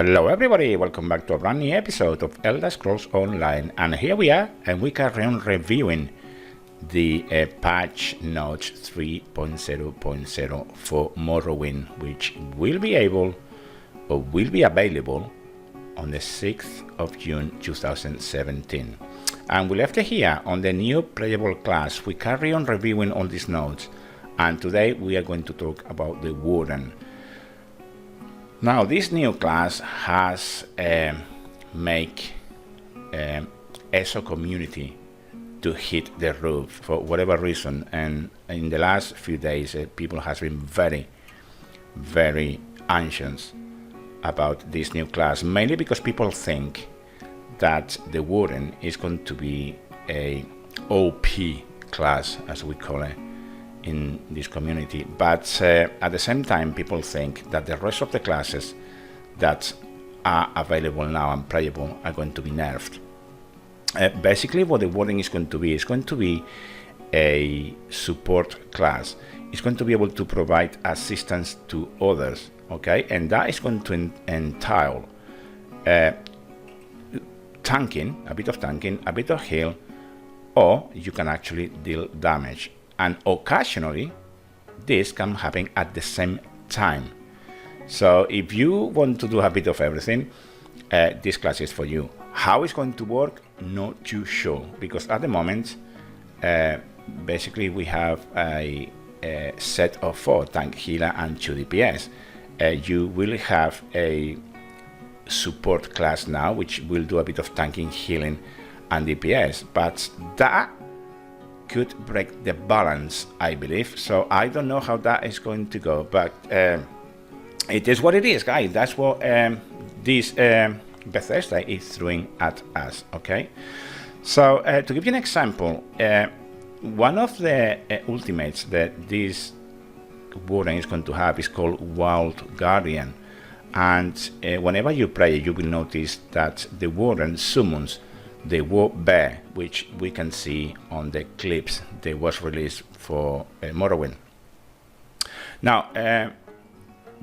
Hello everybody, welcome back to a brand new episode of Elder Scrolls Online, and here we are, and we carry on reviewing the patch notes 3.0.0 for Morrowind, which will be available on the 6th of June 2017. And we left it here on the new playable class. We carry on reviewing all these notes, and today we are going to talk about the Warden. Now, this new class has make ESO community to hit the roof for whatever reason, and in the last few days people has been very anxious about this new class, mainly because people think that the Warden is going to be a OP class, as we call it in this community, but at the same time people think that the rest of the classes that are available now and playable are going to be nerfed. Basically what the Warden is going to be a support class. It's going to be able to provide assistance to others, okay, and that is going to entail tanking, a bit of heal, or you can actually deal damage. And occasionally this can happen at the same time. So if you want to do a bit of everything, this class is for you. How it's going to work, not too sure, because at the moment basically we have a set of 4 tank, healer and 2 DPS. You will have a support class now which will do a bit of tanking, healing and DPS, but that could break the balance, I believe. So I don't know how that is going to go, but it is what it is, guys. That's what this Bethesda is throwing at us, okay? So to give you an example, one of the ultimates that this Warden is going to have is called Wild Guardian, and whenever you play you will notice that the Warden summons the war bear, which we can see on the clips that was released for Morrowind. Now,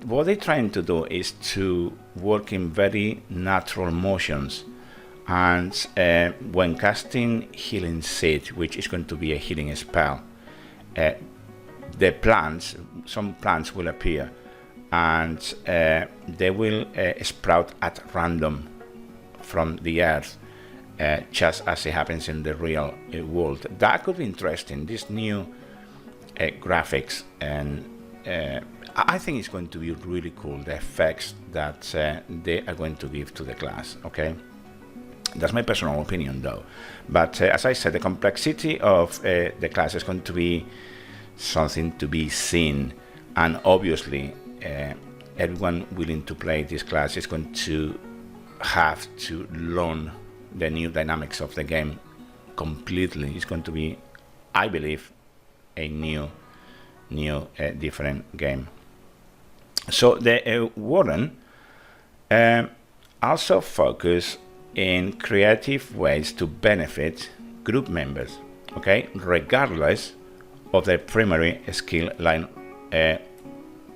what they're trying to do is to work in very natural motions, and when casting Healing Seed, which is going to be a healing spell, some plants will appear, and they will sprout at random from the earth, just as it happens in the real world. That could be interesting, this new graphics, and I think it's going to be really cool, the effects that they are going to give to the class, okay? That's my personal opinion though, but as I said, the complexity of the class is going to be something to be seen, and obviously everyone willing to play this class is going to have to learn the new dynamics of the game completely. It's going to be, I believe, a new different game. So the Warden also focus in creative ways to benefit group members, okay, regardless of their primary skill line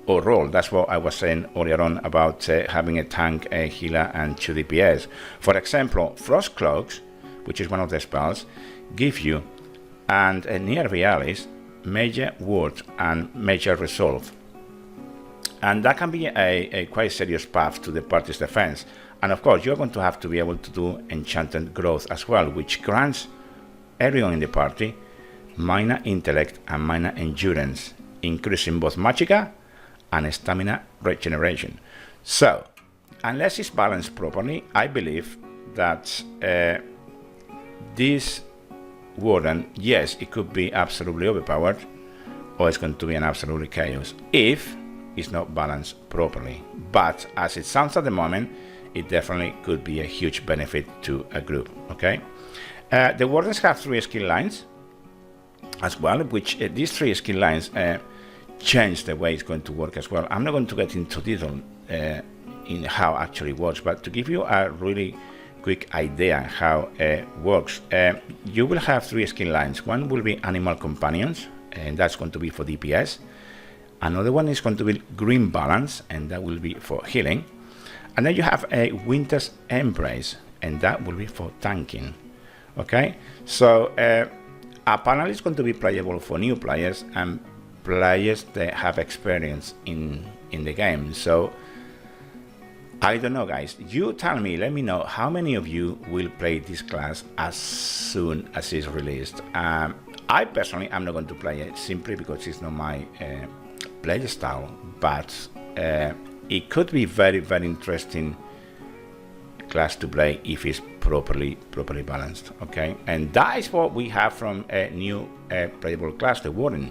or role. That's what I was saying earlier on about having a tank, a healer and 2 DPS. For example, Frost Cloaks, which is one of the spells, give you and nearby allies major ward and major resolve, and that can be a quite serious path to the party's defense. And of course you're going to have to be able to do enchanted growth as well, which grants everyone in the party minor intellect and minor endurance, increasing both magicka and stamina regeneration. So unless it's balanced properly, I believe that this Warden, yes, it could be absolutely overpowered, or it's going to be an absolute chaos if it's not balanced properly. But as it sounds at the moment, it definitely could be a huge benefit to a group, okay? The Wardens have 3 skill lines as well, which these 3 skill lines change the way it's going to work as well. I'm not going to get into detail in how actually works, but to give you a really quick idea how it works, you will have 3 skill lines. One will be Animal Companions, and that's going to be for DPS. Another one is going to be Green Balance, and that will be for healing. And then you have a Winter's Embrace, and that will be for tanking. Okay, so apparently it's going to be playable for new players and players that have experience in the game. So I don't know, guys. You tell me, let me know how many of you will play this class as soon as it's released. I personally am not going to play it simply because it's not my play style, but it could be very, very interesting class to play if it's properly balanced. Okay, and that is what we have from a new playable class, the Warden.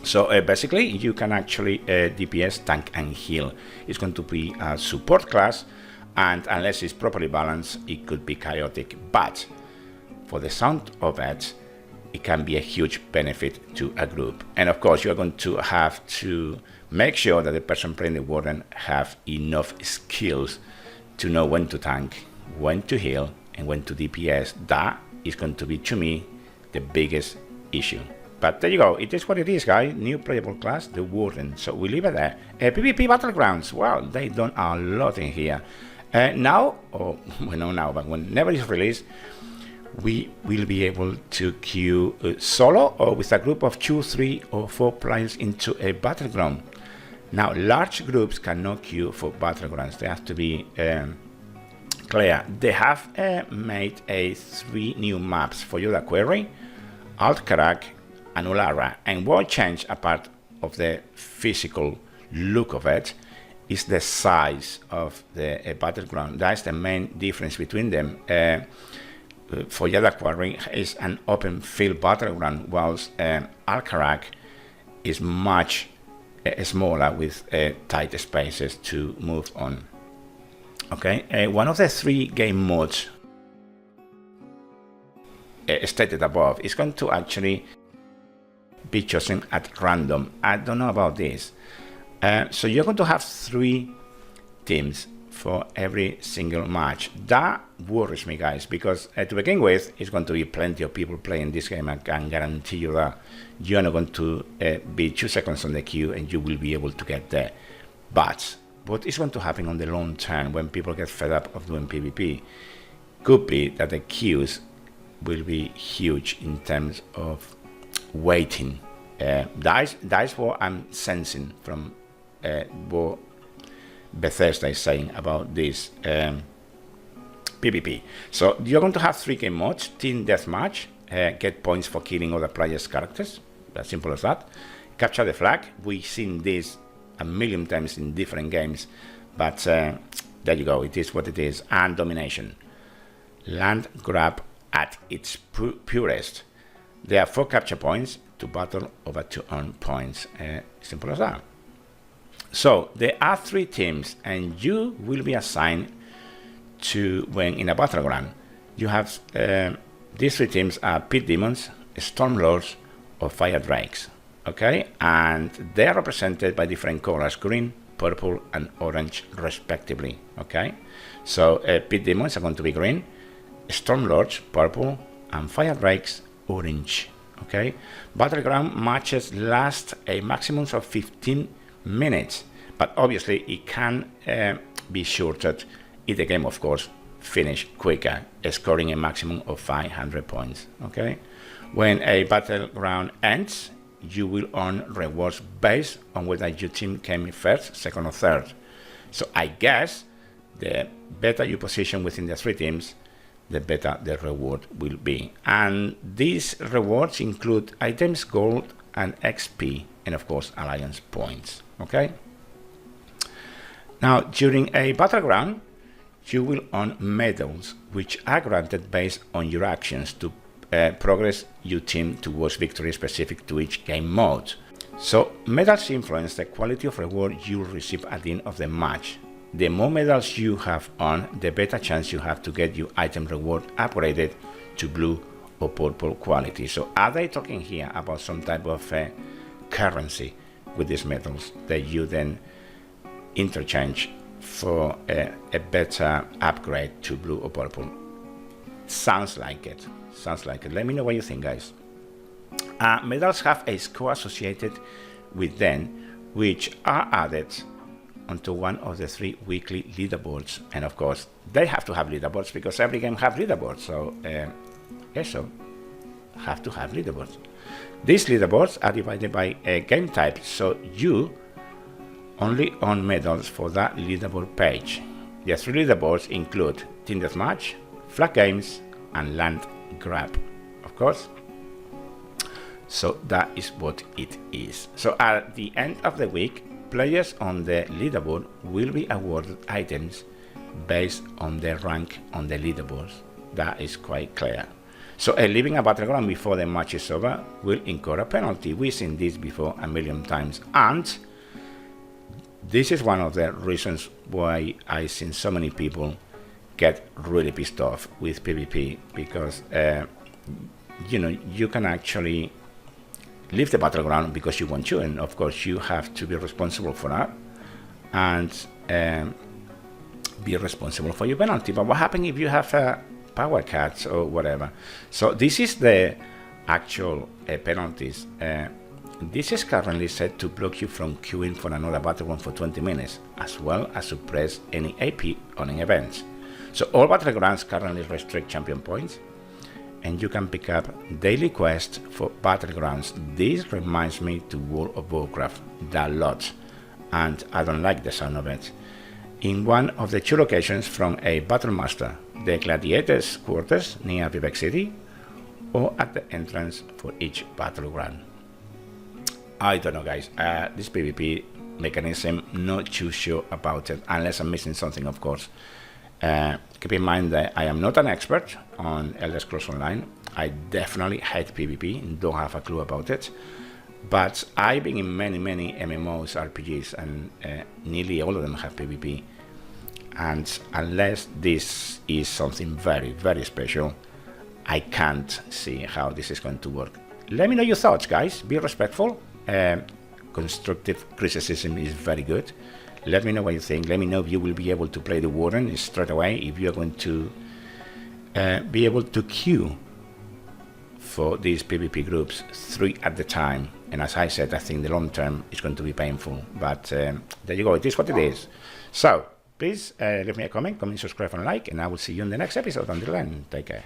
So basically you can actually DPS, tank and heal. It's going to be a support class, and unless it's properly balanced, it could be chaotic, but for the sound of it, it can be a huge benefit to a group. And of course, you're going to have to make sure that the person playing the Warden have enough skills to know when to tank, when to heal, and when to DPS. That is going to be, to me, the biggest issue. But there you go, it is what it is, guys. New playable class, the Warden. So we leave it there. PvP Battlegrounds, well, they done a lot in here. Now, or well, not now, but whenever it's released, we will be able to queue solo or with a group of 2, 3, or 4 players into a battleground. Now, large groups cannot queue for battlegrounds. They have to be clear. They have made 3 new maps for Yoda Quarry, Altkarak, and Ulara, and what changed, apart of the physical look of it, is the size of the battleground. That's the main difference between them. For Yoda Quarry is an open field battleground, whilst Altkarak is much smaller with tight spaces to move on. Okay, one of the 3 game modes stated above is going to actually be chosen at random. I don't know about this. So you're going to have 3 teams for every single match. That worries me, guys, because to begin with, it's going to be plenty of people playing this game. I can guarantee you that you're not going to be 2 seconds on the queue and you will be able to get there. But what is going to happen on the long term when people get fed up of doing PvP could be that the queues will be huge in terms of waiting. That is what I'm sensing from what Bethesda is saying about this PvP. So you're going to have 3 game modes: Team Deathmatch, get points for killing other players' characters, as simple as that. Capture the flag, we've seen this a million times in different games, but there you go, it is what it is. And domination, land grab at its purest. There are 4 capture points to battle over 2 earn points. Simple as that. So there are 3 teams, and you will be assigned to, when in a battleground, you have these 3 teams are Pit Demons, Stormlords, or Fire Drakes. Okay, and they are represented by different colors: green, purple, and orange, respectively. Okay, so Pit Demons are going to be green, Stormlords purple, and Fire Drakes orange. Okay, battleground matches last a maximum of 15 minutes, but obviously it can be shortened if the game, of course, finish quicker, scoring a maximum of 500 points. Okay, when a battleground ends, you will earn rewards based on whether your team came first, second, or third. So I guess the better you position within the 3 teams, the better the reward will be. And these rewards include items, gold, and XP, and of course alliance points. Okay, now during a battleground, you will earn medals, which are granted based on your actions to progress your team towards victory specific to each game mode. So medals influence the quality of reward you will receive at the end of the match. The more medals you have earned, the better chance you have to get your item reward upgraded to blue or purple quality. So are they talking here about some type of currency with these medals that you then interchange for a better upgrade to blue or purple? Sounds like it. Sounds like it. Let me know what you think, guys. Medals have a score associated with them, which are added onto one of the 3 weekly leaderboards. And of course, they have to have leaderboards because every game have leaderboards. So, so have to have leaderboards. These leaderboards are divided by game type, so you only earn medals for that leaderboard page. The 3 leaderboards include Team Deathmatch, Flag Games, and Land Grab, of course. So that is what it is. So at the end of the week, players on the leaderboard will be awarded items based on their rank on the leaderboards. That is quite clear. So leaving a battleground before the match is over will incur a penalty. We've seen this before a million times, and this is one of the reasons why I've seen so many people get really pissed off with PvP, because you can actually leave the battleground because you want to, and of course you have to be responsible for that and be responsible for your penalty. But what happens if you have power cuts or whatever? So this is the actual penalties. This is currently set to block you from queuing for another battleground for 20 minutes, as well as suppress any AP on events. So all battlegrounds currently restrict champion points, and you can pick up daily quests for battlegrounds. This reminds me to World of Warcraft a lot, and I don't like the sound of it. In one of the 2 locations from a Battlemaster, the Gladiators' quarters near Vivek City, or at the entrance for each battleground. I don't know, guys. This PvP mechanism, not too sure about it, unless I'm missing something, of course. Keep in mind that I am not an expert on Elder Scrolls Online. I definitely hate PvP and don't have a clue about it. But I've been in many MMOs, RPGs, and nearly all of them have PvP. And unless this is something very special, I can't see how this is going to work. Let me know your thoughts, guys. Be respectful. Constructive criticism is very good. Let me know what you think. Let me know if you will be able to play the Warden straight away, if you're going to be able to queue for these PvP groups 3 at the time. And as I said, I think the long term is going to be painful. But there you go. It is what it is. So please leave me a comment, subscribe, and like, and I will see you in the next episode. Until then, take care.